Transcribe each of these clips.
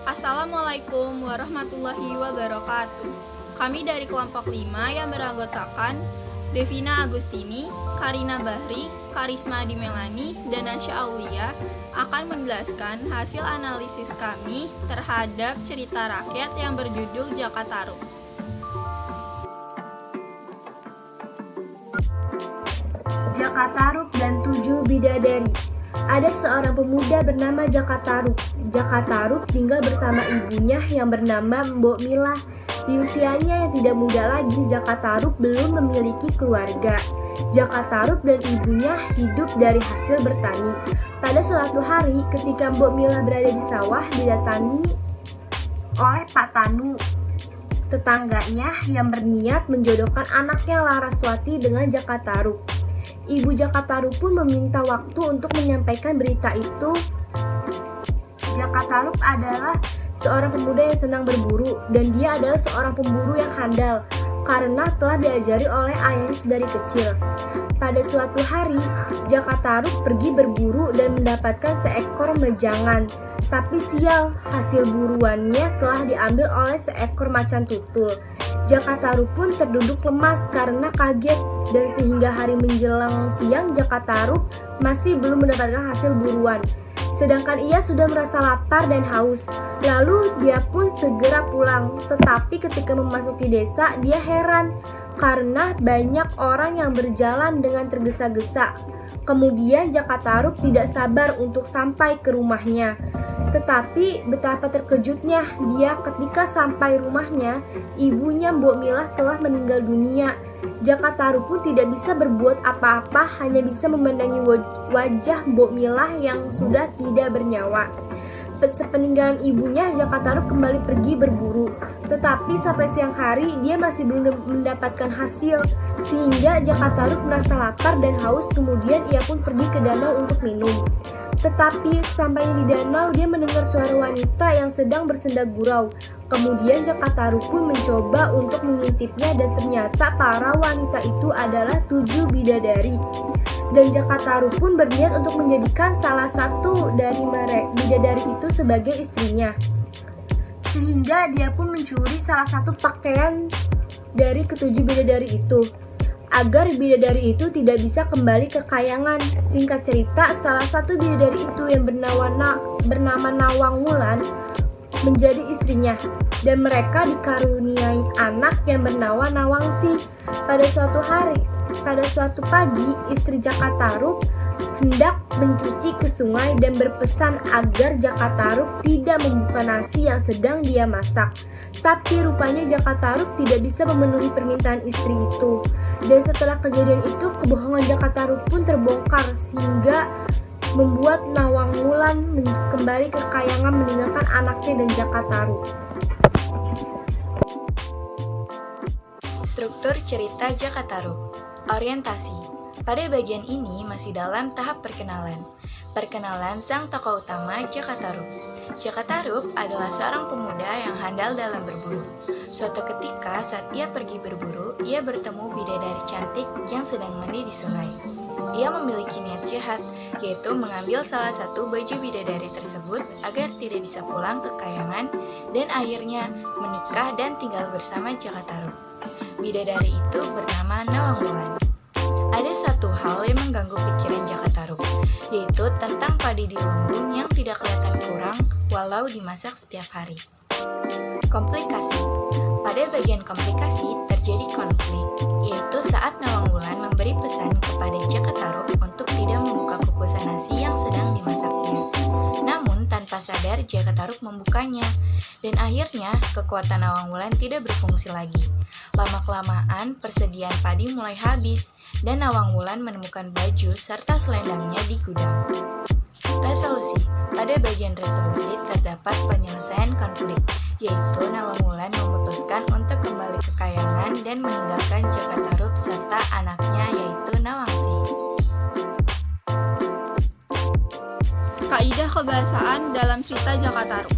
Assalamualaikum warahmatullahi wabarakatuh. Kami dari kelompok 5 yang beranggotakan Devina Agustini, Karina Bahri, Karisma Dimelani, dan Nasya Aulia akan menjelaskan hasil analisis kami terhadap cerita rakyat yang berjudul Jakatarup. Jakatarup dan 7 bidadari. Ada seorang pemuda bernama Jakatarup. Jakatarup tinggal bersama ibunya yang bernama Mbok Milah. Di usianya yang tidak muda lagi, Jakatarup belum memiliki keluarga. Jakatarup dan ibunya hidup dari hasil bertani. Pada suatu hari, ketika Mbok Milah berada di sawah, didatangi oleh Pak Tanu, tetangganya yang berniat menjodohkan anaknya Laraswati dengan Jakatarup. Ibu Jakatarup pun meminta waktu untuk menyampaikan berita itu. Jakatarup adalah seorang pemuda yang senang berburu, dan dia adalah seorang pemburu yang handal karena telah diajari oleh ayahnya sedari kecil. Pada suatu hari, Jakatarup pergi berburu dan mendapatkan seekor mejangan. Tapi sial, hasil buruannya telah diambil oleh seekor macan tutul. Jakatarup pun terduduk lemas karena kaget, dan sehingga hari menjelang siang Jakatarup masih belum mendapatkan hasil buruan. Sedangkan ia sudah merasa lapar dan haus. Lalu dia pun segera pulang. Tetapi ketika memasuki desa, dia heran karena banyak orang yang berjalan dengan tergesa-gesa. Kemudian Jakatarup tidak sabar untuk sampai ke rumahnya. Tetapi betapa terkejutnya dia ketika sampai rumahnya, ibunya Mbok Milah telah meninggal dunia. Jakatarup pun tidak bisa berbuat apa-apa, hanya bisa memandangi wajah Mbok Milah yang sudah tidak bernyawa. Sepeninggalan ibunya, Jakatarup kembali pergi berburu. Tetapi sampai siang hari, dia masih belum mendapatkan hasil. Sehingga Jakatarup merasa lapar dan haus, kemudian ia pun pergi ke danau untuk minum. Tetapi sampai di danau, dia mendengar suara wanita yang sedang bersendak gurau. Kemudian Jakatarup pun mencoba untuk mengintipnya, dan ternyata para wanita itu adalah 7 bidadari. Dan Jakatarup pun berniat untuk menjadikan salah satu dari bidadari itu sebagai istrinya. Sehingga dia pun mencuri salah satu pakaian dari ketujuh bidadari itu, agar bidadari itu tidak bisa kembali ke kayangan. Singkat cerita, salah satu bidadari itu yang bernama Nawang Wulan menjadi istrinya, dan mereka dikaruniai anak yang bernama Nawangsi. Pada suatu pagi, istri Jakatarup hendak mencuci ke sungai dan berpesan agar Jakatarup tidak membuka nasi yang sedang dia masak. Tapi rupanya Jakatarup tidak bisa memenuhi permintaan istri itu. Dan setelah kejadian itu, kebohongan Jakatarup pun terbongkar, sehingga membuat Nawang Wulan kembali ke kayangan meninggalkan anaknya dan Jakatarup. Struktur cerita Jakatarup. Orientasi. Pada bagian ini masih dalam tahap perkenalan. Perkenalan sang tokoh utama Jakatarup. Jakatarup adalah seorang pemuda yang handal dalam berburu. Suatu ketika saat ia pergi berburu, ia bertemu bidadari cantik yang sedang mandi di sungai. Ia memiliki niat jahat, yaitu mengambil salah satu baju bidadari tersebut agar tidak bisa pulang ke kayangan, dan akhirnya menikah dan tinggal bersama Jakatarup. Bidadari itu bernama Nawang Wulan. Ada satu hal yang mengganggu pikiran Jakatarup, yaitu tentang padi di lumbung yang tidak kelihatan kurang walau dimasak setiap hari. Komplikasi. Pada bagian komplikasi terjadi konflik, yaitu saat Nawang Wulan memberi pesan kepada Jakatarup untuk tidak membuka kukusan nasi yang sedang dimasaknya. Namun tanpa sadar Jakatarup membukanya, dan akhirnya kekuatan Nawang Wulan tidak berfungsi lagi. Lama-kelamaan persediaan padi mulai habis, dan Nawang Wulan menemukan baju serta selendangnya di gudang. Resolusi. Pada bagian resolusi terdapat penyelesaian konflik, yaitu Nawang Wulan memutuskan untuk kembali ke kayangan dan meninggalkan Jakatarup serta anaknya yaitu Nawangsi. Kaidah kebahasaan dalam cerita Jakatarup.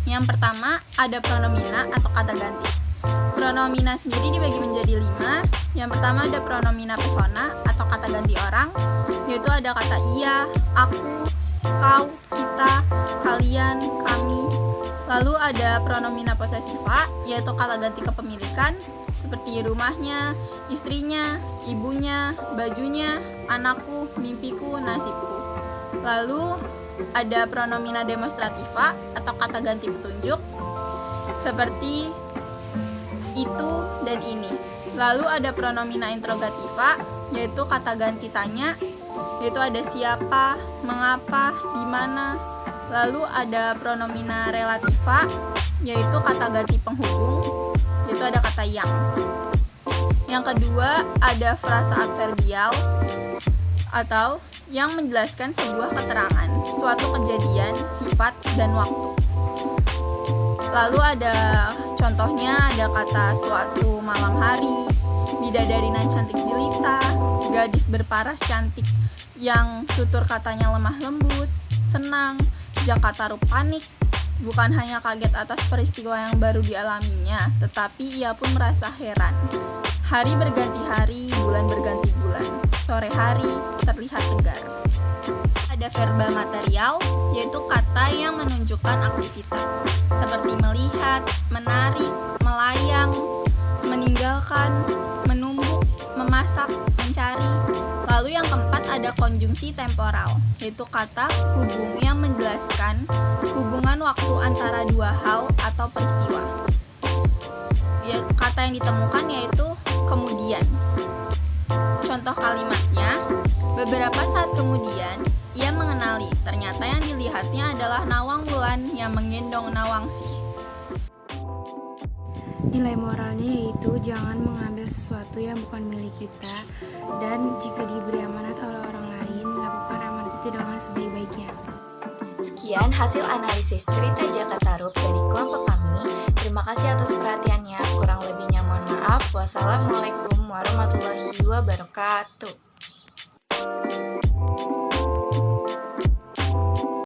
Yang pertama, ada pronomina atau kata ganti. Pronomina sendiri dibagi menjadi 5. Yang pertama ada pronomina persona atau kata ganti orang, yaitu ada kata ia, aku, kau, kita, kalian, kami. Lalu ada pronomina posesiva, yaitu kata ganti kepemilikan, seperti rumahnya, istrinya, ibunya, bajunya, anakku, mimpiku, nasibku. Lalu ada pronomina demonstrativa atau kata ganti petunjuk, seperti itu dan ini. Lalu ada pronomina interrogativa, yaitu kata ganti tanya, yaitu ada siapa, mengapa, di mana. Lalu ada pronomina relativa, yaitu kata ganti penghubung, yaitu ada kata yang. Yang kedua ada frasa adverbial atau yang menjelaskan sebuah keterangan, suatu kejadian, sifat, dan waktu. Lalu ada contohnya, ada kata suatu malam hari, bidadari nan cantik jelita, gadis berparas cantik yang tutur katanya lemah lembut, senang, Jakatarup panik, bukan hanya kaget atas peristiwa yang baru dialaminya, tetapi ia pun merasa heran. Hari berganti hari, bulan berganti bulan, sore hari terlihat tegar. Ada verba material, yaitu kata yang menunjukkan aktivitas, seperti melihat, menarik, melayang, meninggalkan, menumbuk, memasak, mencari. Lalu yang keempat ada konjungsi temporal, yaitu kata hubung yang menjelaskan hubungan waktu antara dua hal atau peristiwa. Kata yang ditemukan yaitu kemudian. Contoh kalimatnya, beberapa saat kemudian ia mengenali ternyata yang dilihatnya adalah Nawang Wulan yang menggendong Nawangsih. Nilai moralnya yaitu jangan mengambil sesuatu yang bukan milik kita, dan jika diberi amanat oleh orang lain, lakukan amanat itu dengan sebaik-baiknya. Sekian hasil analisis cerita Jakatarup dari kelompok kami. Terima kasih atas perhatiannya. Kurang lebihnya mohon maaf. Wassalamualaikum warahmatullahi wabarakatuh.